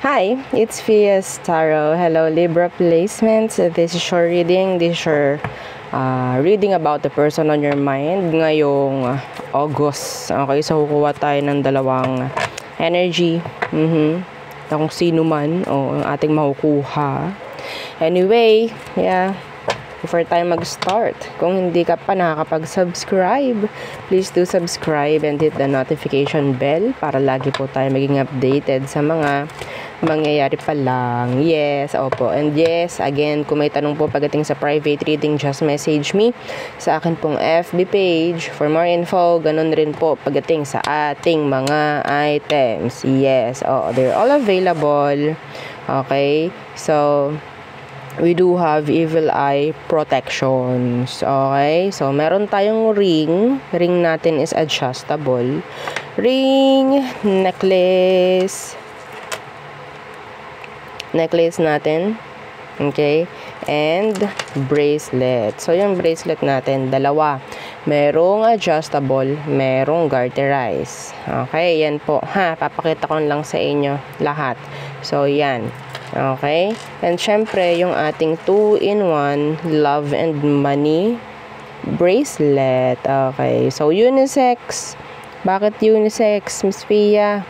Hi, it's Fias Tarot. Hello, Libra placements. This is your reading. This is your reading about the person on your mind ngayong August. Okay, so kukuha tayo ng dalawang energy. Na kung sino man o ang ating makukuha. Anyway, yeah. Before tayo mag-start, kung hindi ka pa nakakapag-subscribe, please do subscribe and hit the notification bell para lagi po tayo maging updated sa mga mangyayari pa lang. Yes, opo. And yes, again, kung may tanong po pagdating sa private reading, just message me sa akin pong FB page for more info. Ganun rin po pagdating sa ating mga items. Yes, they're all available. Okay, so we do have evil eye protections. Okay, so meron tayong ring. Ring natin is adjustable. Ring, necklace natin, okay, and bracelet. So yung bracelet natin, dalawa, merong adjustable, merong garterized. Okay, yan po ha, papakita ko lang sa inyo lahat. So yan, okay, and syempre yung ating 2-in-1 love and money bracelet. Okay, so unisex. Bakit unisex, Miss Pia?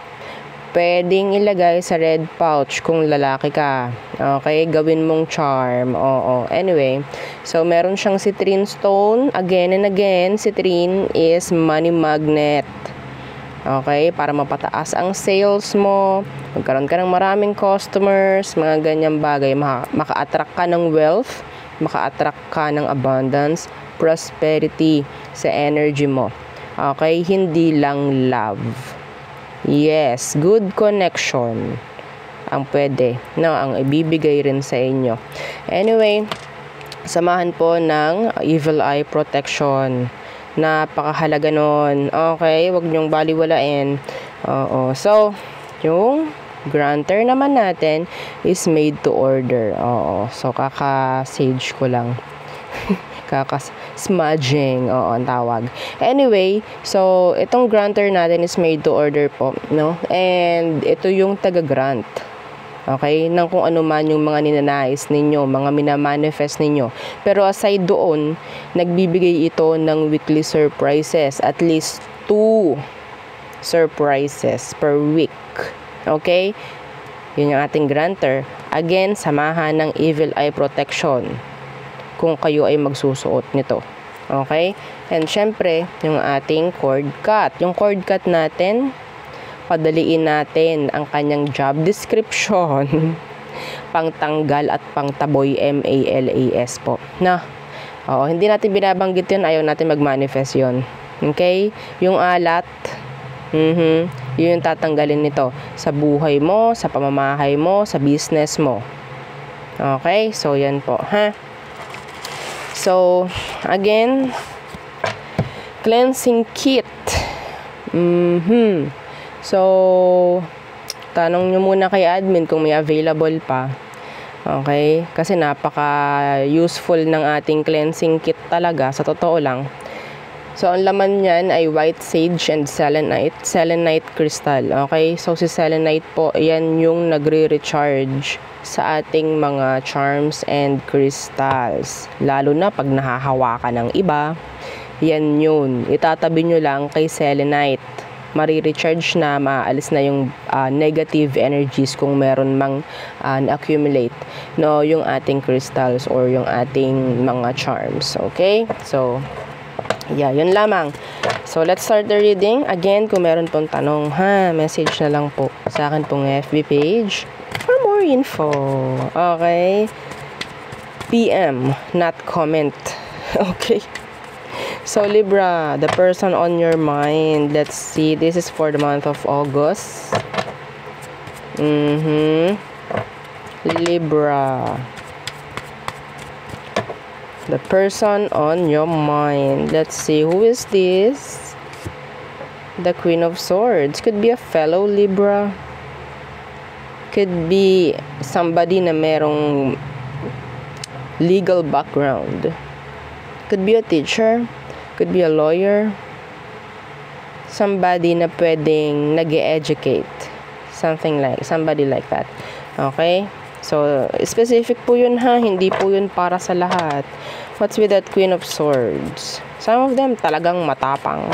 Pwedeng ilagay sa red pouch kung lalaki ka. Okay, gawin mong charm. Oo. Anyway, so meron siyang citrine stone. Again and again, citrine is money magnet. Okay, para mapataas ang sales mo, magkaroon ka ng maraming customers, mga ganyang bagay. Maka-attract ka ng wealth, maka-attract ka ng abundance, prosperity sa energy mo. Okay, hindi lang love. Yes, good connection ang pwede, no, ang ibibigay rin sa inyo. Anyway, samahan po ng evil eye protection. Napakahalaga nun. Okay, wag niyong baliwalain. Oo. So, yung granter naman natin is made to order. Oo. So, kaka-sage ko lang. Smudging, ang tawag. Anyway, so itong granter natin is made to order po, no? And ito yung taga-grant. Okay? Nang kung ano man yung mga ninanais ninyo, mga minamanifest ninyo. Pero aside doon, nagbibigay ito ng weekly surprises. At least 2 surprises per week. Okay? Yun yung ating granter. Again, samahan ng evil eye protection kung kayo ay magsusuot nito. Okay? And syempre, yung ating cord cut. Yung cord cut natin, padaliin natin ang kanyang job description. Pangtanggal at pangtaboy, MALAS po. Na, hindi natin binabanggit yun, ayaw natin mag-manifest yun. Okay? Yung alat, yun yung tatanggalin nito sa buhay mo, sa pamamahay mo, sa business mo. Okay? So, yan po, ha? So, again, cleansing kit. So, tanong nyo muna kay admin kung may available pa. Okay? Kasi napaka-useful ng ating cleansing kit talaga, sa totoo lang. So, ang laman niyan ay white sage and selenite. Selenite crystal. Okay? So, si selenite po, yan yung nagre-recharge sa ating mga charms and crystals. Lalo na pag nahahawakan ng iba, yan yun. Itatabi nyo lang kay selenite. Mari-recharge na, maalis na yung negative energies kung meron mang na-accumulate, no, yung ating crystals or yung ating mga charms. Okay? So, yeah, yun lamang. So, let's start the reading. Again, kung meron pong tanong, message na lang po sa akin pong FB page for more info. Okay? PM, not comment. Okay? So, Libra, the person on your mind. Let's see. This is for the month of August. Libra. The person on your mind. Let's see. Who is this? The Queen of Swords. Could be a fellow Libra. Could be somebody na merong legal background. Could be a teacher. Could be a lawyer. Somebody na pwedeng nag-e-educate somebody like that. Okay? So, specific po yun ha, hindi po yun para sa lahat. What's with that Queen of Swords? Some of them talagang matapang.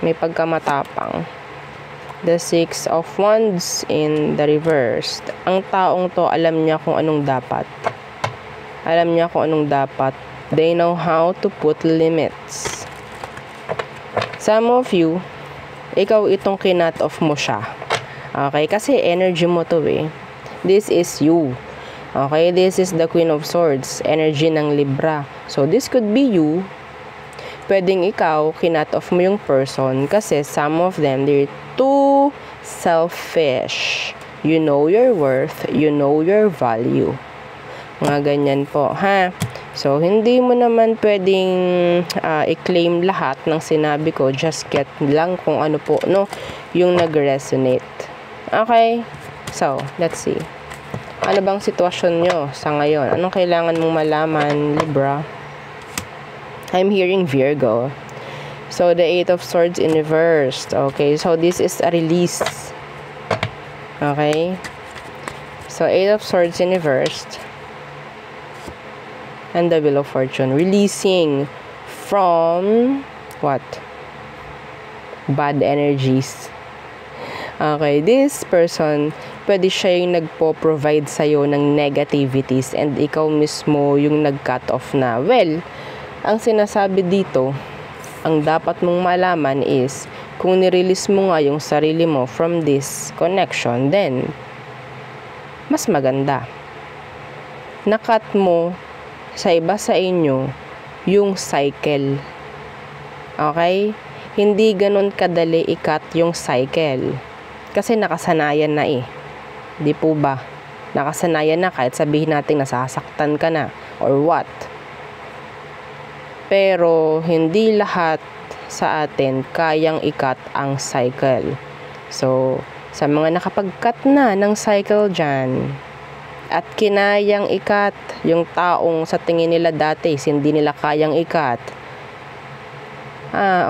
May pagkamatapang. The Six of Wands in the reverse. Ang taong to, alam niya kung anong dapat. Alam niya kung anong dapat. They know how to put limits. Some of you, ikaw itong kinut off mo siya. Okay? Kasi energy mo to eh. This is you. Okay? This is the Queen of Swords. Energy ng Libra. So, this could be you. Pwedeng ikaw, kinut off mo yung person kasi some of them, they're too selfish. You know your worth. You know your value. Mga ganyan po, ha? So, hindi mo naman pwedeng i-claim lahat ng sinabi ko. Just get lang kung ano po, no? Yung nag-resonate. Okay? So, let's see. Ano bang sitwasyon nyo sa ngayon? Anong kailangan mong malaman, Libra? I'm hearing Virgo. So, the Eight of Swords in reversed. Okay, so this is a release. Okay? So, Eight of Swords in reversed. And the Wheel of Fortune. Releasing from what? Bad energies. Okay, this person, pwede siya yung nagpo-provide sa'yo ng negativities and ikaw mismo yung nag-cut off na. Well, ang sinasabi dito, ang dapat mong malaman is, kung nirelease mo nga yung sarili mo from this connection, then, mas maganda. Nakat mo sa iba sa inyo yung cycle. Okay? Hindi ganun kadali i-cut yung cycle. Kasi nakasanayan na eh. Di po ba? Nakasanayan na kahit sabihin natin nasasaktan ka na or what. Pero hindi lahat sa atin kayang i-cut ang cycle. So, sa mga nakapag-cut na ng cycle dyan, at kinayang i-cut yung taong sa tingin nila dati, hindi nila kayang i-cut.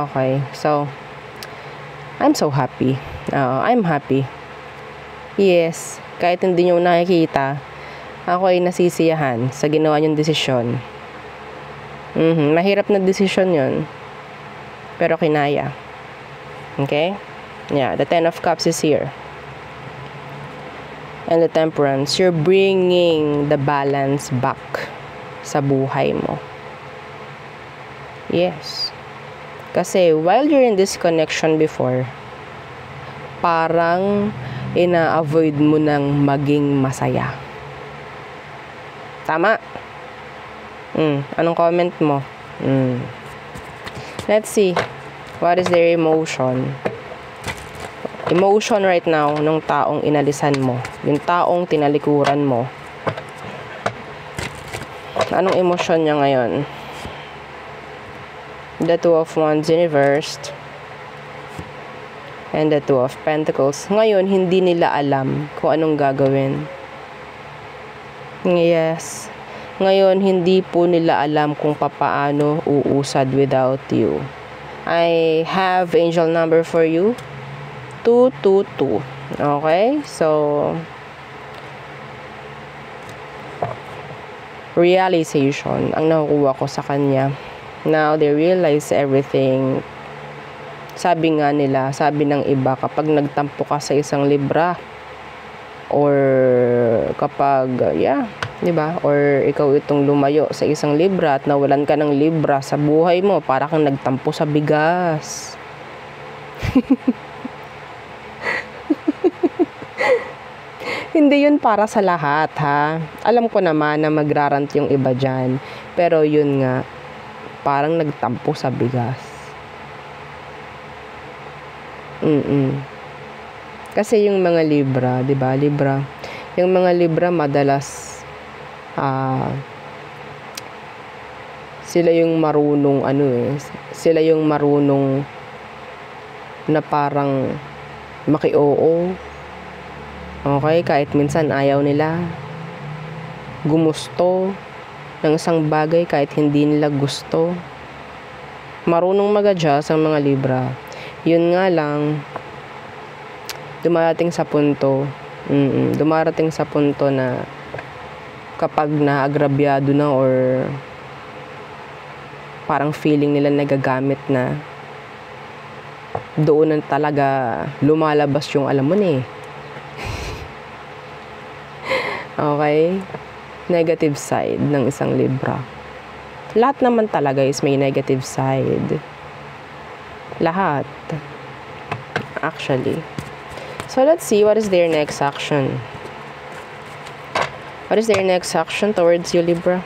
Okay. So, I'm so happy. I'm happy. Yes, kahit hindi nyo nakikita, ako ay nasisiyahan sa ginawa nyong desisyon. Mahirap na desisyon yun. Pero kinaya. Okay? Yeah, the Ten of Cups is here. And the Temperance, you're bringing the balance back sa buhay mo. Yes. Kasi while you're in this connection before, parang ina-avoid mo ng maging masaya. Tama? Anong comment mo? Let's see. What is their emotion? Emotion right now nung taong inalisan mo. Yung taong tinalikuran mo. Anong emosyon niya ngayon? The Two of Wands reversed. And the Two of Pentacles. Ngayon, hindi nila alam kung anong gagawin. Yes. Ngayon, hindi po nila alam kung papaano uusad without you. I have angel number for you. 222. Okay? So, realization ang nakukuha ko sa kanya. Now, they realize everything. Sabi nga nila, sabi ng iba, kapag nagtampo ka sa isang Libra, or kapag, diba? Or ikaw itong lumayo sa isang Libra at nawalan ka ng Libra sa buhay mo, para kang nagtampo sa bigas. Hindi yun para sa lahat, ha? Alam ko naman na magrarant yung iba dyan. Pero yun nga, parang nagtampo sa bigas. Kasi yung mga Libra, diba? Libra. Yung mga Libra madalas sila yung marunong sila yung marunong na parang maki-oo. Okay, kahit minsan ayaw nila gumusto ng isang bagay kahit hindi nila gusto. Marunong mag-adjust ang mga Libra. Yun nga lang, dumarating sa punto na kapag naagrabyado na or parang feeling nila nagagamit na, doon na talaga lumalabas yung alam mo na eh. Okay? Negative side ng isang Libra. Lahat naman talaga is may negative side. Lahat. Actually. So, let's see what is their next action. What is their next action towards you, Libra?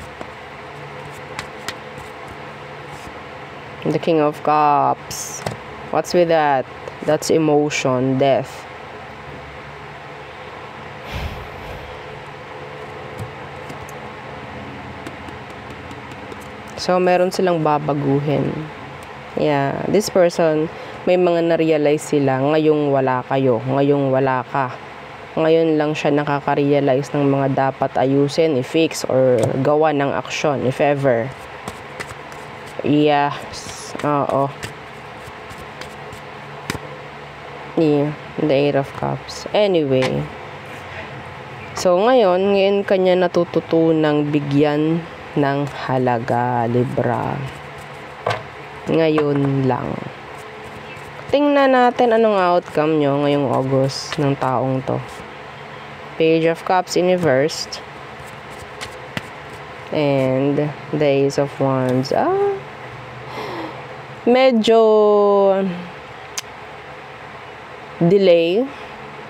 The King of Cups. What's with that? That's emotion, death. So, meron silang babaguhin. Yeah. This person, may mga na-realize sila. Ngayong wala kayo. Ngayong wala ka. Ngayon lang siya nakaka-realize ng mga dapat ayusin, i-fix, or gawa ng aksyon, if ever. Yes. Oo. Yeah. The Eight of Cups. Anyway. So, ngayon kanya natututunang bigyan ng halaga, Libra. Ngayon lang. Tingnan natin anong outcome nyo ngayong August ng taong to. Page of Cups in reversed. And the Ace of Wands. Medyo delay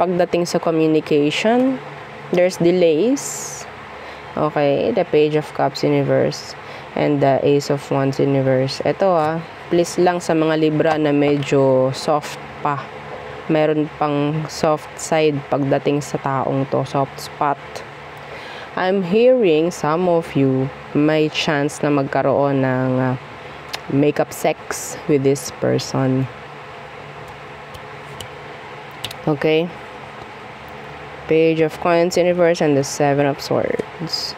pagdating sa communication. There's delays. Okay, the Page of Cups in reverse and the Ace of Wands in reverse. Ito please lang sa mga Libra na medyo soft pa. Meron pang soft side pagdating sa taong to, soft spot. I'm hearing some of you may chance na magkaroon ng make-up sex with this person. Okay? Page of Coins in reverse and the Seven of Swords.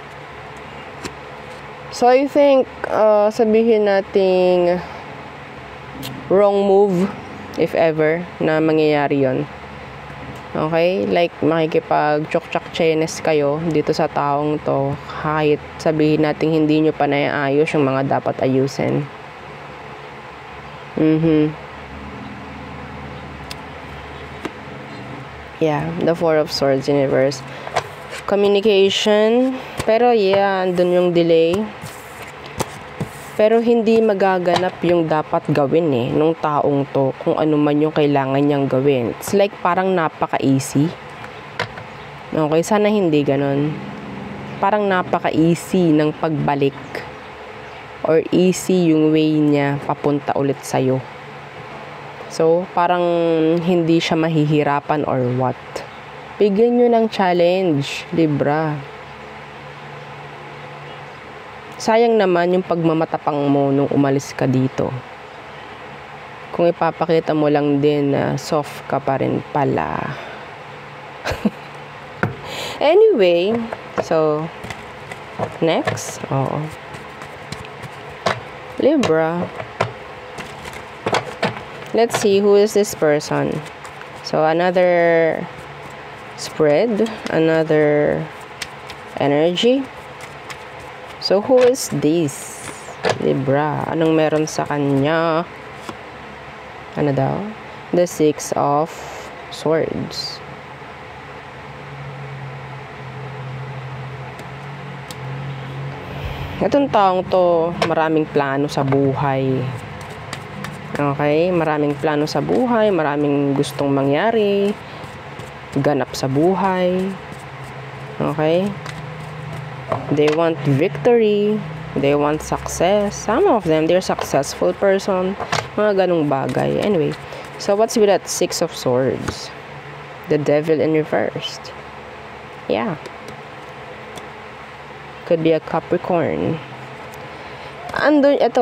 So, I think, sabihin nating wrong move, if ever, na mangyayari yon. Okay? Like, makikipag-chok-chak-chenes kayo dito sa taong to, kahit sabihin nating hindi nyo pa naiayos yung mga dapat ayusin. Yeah, the Four of Swords in reverse. Communication. Pero yeah, andun yung delay. Pero hindi magaganap yung dapat gawin nung taong to, kung ano man yung kailangan niyang gawin. It's like parang napaka-easy. Okay, sana hindi ganon. Parang napaka-easy ng pagbalik. Or easy yung way niya papunta ulit sa'yo. So, parang hindi siya mahihirapan or what. Bigyan nyo ng challenge, Libra. Sayang naman yung pagmamatapang mo nung umalis ka dito. Kung ipapakita mo lang din na soft ka pa rin pala. Anyway, so, next. Libra. Let's see who is this person. So, another spread, another energy. So, who is this? Libra. Anong meron sa kanya? Ano daw? The Six of Swords. Itong taong to, maraming plano sa buhay. Okay? Maraming plano sa buhay, maraming gustong mangyari, ganap sa buhay. Okay? They want victory, they want success. Some of them, they're successful person. Mga ganong bagay. Anyway, so what's with that Six of Swords? The Devil in reversed. Yeah. Could be a Capricorn. Andun, ito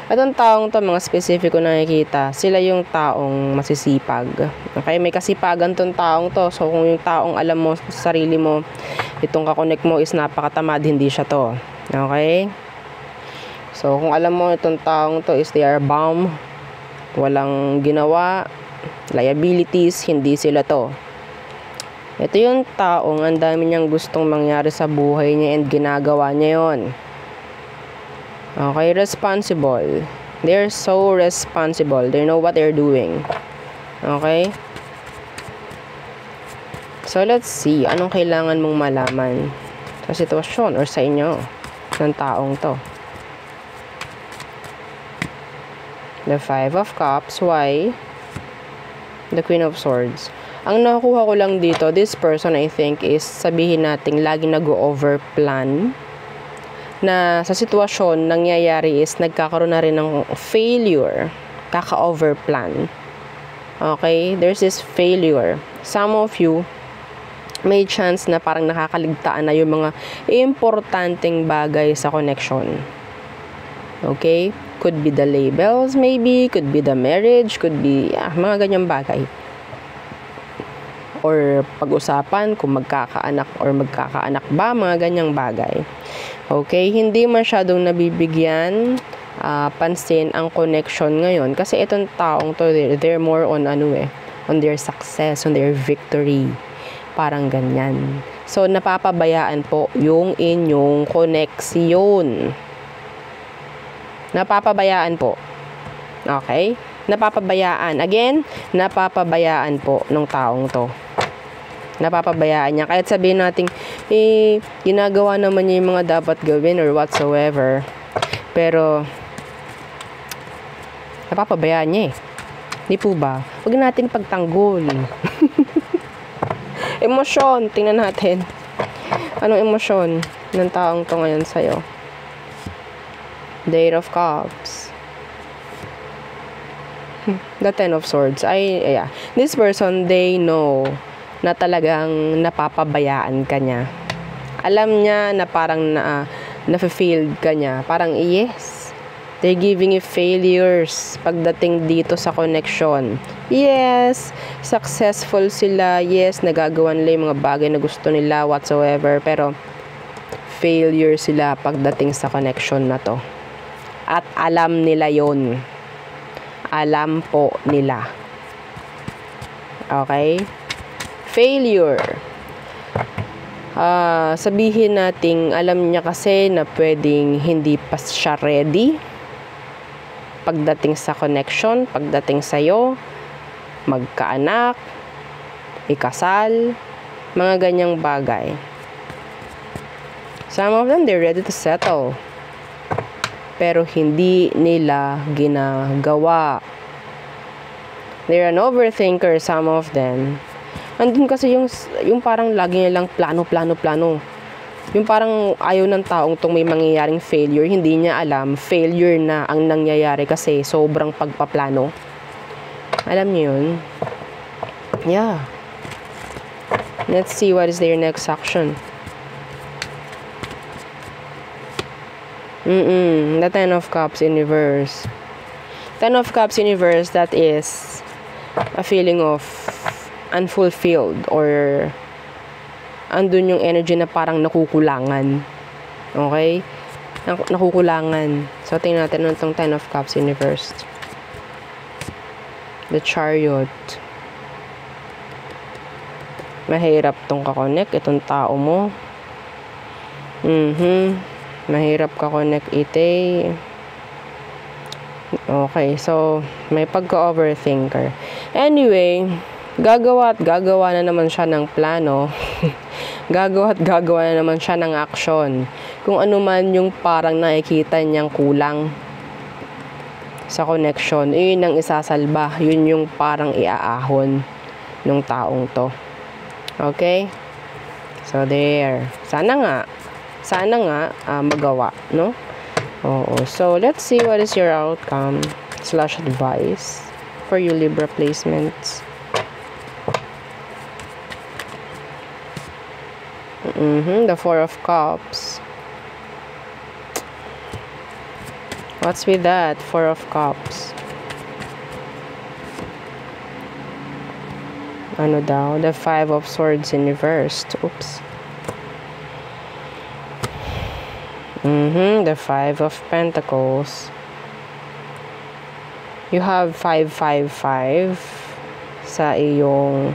Itong taong to, mga specific ko nakikita, sila yung taong masisipag. Okay? May kasipagan tong taong to. So, kung yung taong alam mo sa sarili mo, itong kakonek mo is napakatamad, hindi siya to. Okay? So, kung alam mo itong taong to is they are bum, walang ginawa, liabilities, hindi sila to. Ito yung taong ang dami niyang gustong mangyari sa buhay niya and ginagawa niya yon. Okay, responsible. They're so responsible. They know what they're doing. Okay? So, let's see. Anong kailangan mong malaman sa sitwasyon or sa inyo ng taong to? The Five of Cups. Why? The Queen of Swords. Ang nakuha ko lang dito, this person I think is sabihin natin lagi nag-overplan. Na sa sitwasyon, nangyayari is nagkakaroon na rin ng failure. Kaka-overplan. Okay? There's this failure. Some of you, may chance na parang nakakaligtaan na yung mga importanteng bagay sa connection. Okay? Could be the labels, maybe. Could be the marriage. Could be, mga ganyang bagay. Or pag-usapan kung magkakaanak or magkakaanak ba, mga ganyang bagay. Okay? Hindi masyadong nabibigyan pansin ang connection ngayon. Kasi itong taong to, they're more on on their success, on their victory. Parang ganyan. So, napapabayaan po yung inyong koneksyon. Napapabayaan po. Okay? Napapabayaan. Again, napapabayaan po ng taong to. Napapabayaan niya. Kahit sabihin natin, ginagawa naman niya yung mga dapat gawin or whatsoever. Pero, napapabayaan niya eh. Di po ba? Huwag natin pagtanggol. Emosyon. Tingnan natin. Anong emosyon ng taong to ngayon sa'yo? The Eight of Cups. The Ten of Swords. Yeah. This person, they know na talagang napapabayaan ka niya. Alam niya na parang na-failed ka niya. Parang yes. They're giving you failures pagdating dito sa connection. Yes, successful sila. Yes, nagagawa nila yung mga bagay na gusto nila whatsoever. Pero failure sila pagdating sa connection na to. At alam nila yon. Alam po nila. Okay? Failure. Sabihin nating alam niya kasi na pwedeng hindi pa siya ready pagdating sa connection, pagdating sa'yo, magkaanak, ikasal, mga ganyang bagay. Some of them, they're ready to settle. Pero hindi nila ginagawa. They're an overthinker, some of them. Andun kasi yung parang lagi nilang plano. Yung parang ayaw ng taong tong may mangyayaring failure, hindi niya alam, failure na ang nangyayari kasi sobrang pagpaplano. Alam niyo yun? Yeah. Let's see what is their next action. The Ten of Cups in reverse. Ten of Cups in reverse, that is a feeling of unfulfilled or andun yung energy na parang nakukulangan. Okay? Nakukulangan. So, tingnan natin ano itong Ten of Cups in reverse. The Chariot. Mahirap tong kakonect itong tao mo. Mahirap kakonect ite. Okay, so may pagka-overthinker. Anyway, gagawa na naman siya ng plano. gagawa na naman siya ng aksyon. Kung ano man yung parang nakikita niyang kulang sa connection, yun ang isasalba. Yun yung parang iaahon ng taong to. Okay? So, there. Sana nga magawa, no? Oo. So, let's see what is your outcome / advice for you Libra placements. The Four of Cups. What's with that? Four of Cups. Ano daw? The Five of Swords in reversed. Oops. The Five of Pentacles. You have 555 sa iyong,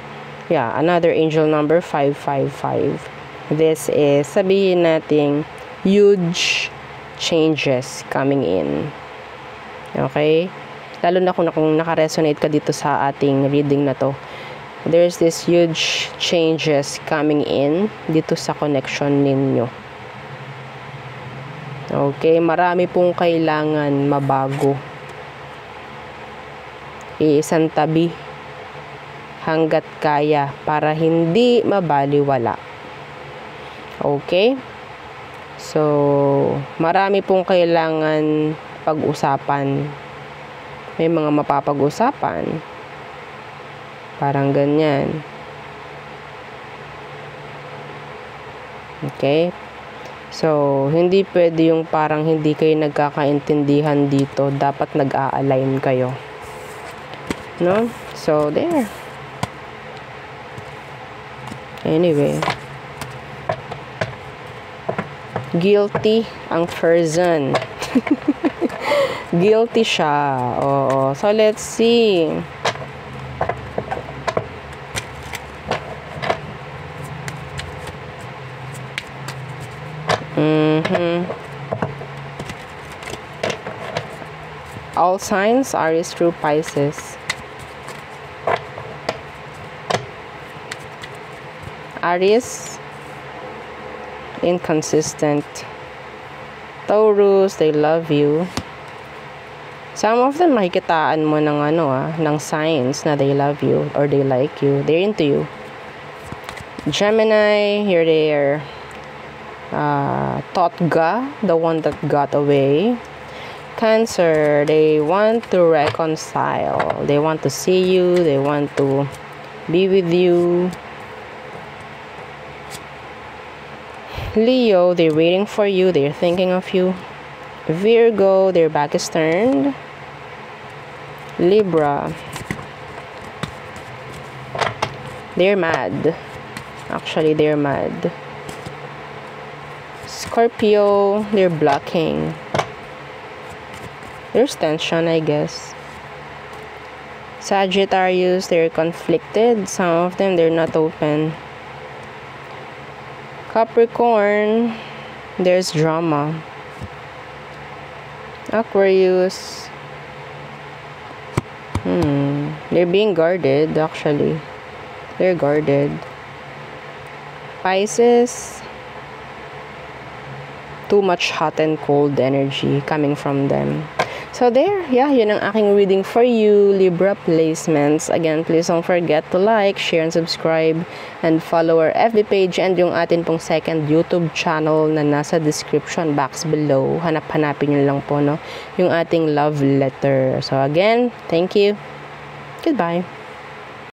another angel number, 555. This is, sabihin nating, huge changes coming in. Okay? Lalo na kung naka-resonate ka dito sa ating reading na to. There's this huge changes coming in dito sa connection ninyo. Okay? Marami pong kailangan mabago. Iisang tabi hanggat kaya para hindi mabaliwala. Okay? So, marami pong kailangan pag-usapan. May mga mapapag-usapan. Parang ganyan. Okay? So, hindi pwede yung parang hindi kayo nagkakaintindihan dito. Dapat nag-a-align kayo. No? So, there. Anyway. Guilty ang person. Guilty siya. Oo. So, let's see. All signs Aries through Pisces. Aries, inconsistent. Taurus, they love you. Some of them makikitaan mo ng ng signs na they love you or they like you. They're into you. Gemini, you're their Totga, the one that got away. Cancer, they want to reconcile. They want to see you. They want to be with you. Leo, they're waiting for you. They're thinking of you. Virgo, their back is turned. Libra, they're mad. Actually, they're mad. Scorpio, they're blocking. There's tension, I guess. Sagittarius, they're conflicted. Some of them, they're not open. Capricorn, there's drama. Aquarius, they're being guarded, actually. They're guarded. Pisces, too much hot and cold energy coming from them. So there, yun ang aking reading for you, Libra placements. Again, please don't forget to like, share, and subscribe, and follow our FB page and yung atin pong second YouTube channel na nasa description box below. Hanap-hanapin nyo lang po, no? Yung ating love letter. So again, thank you. Goodbye.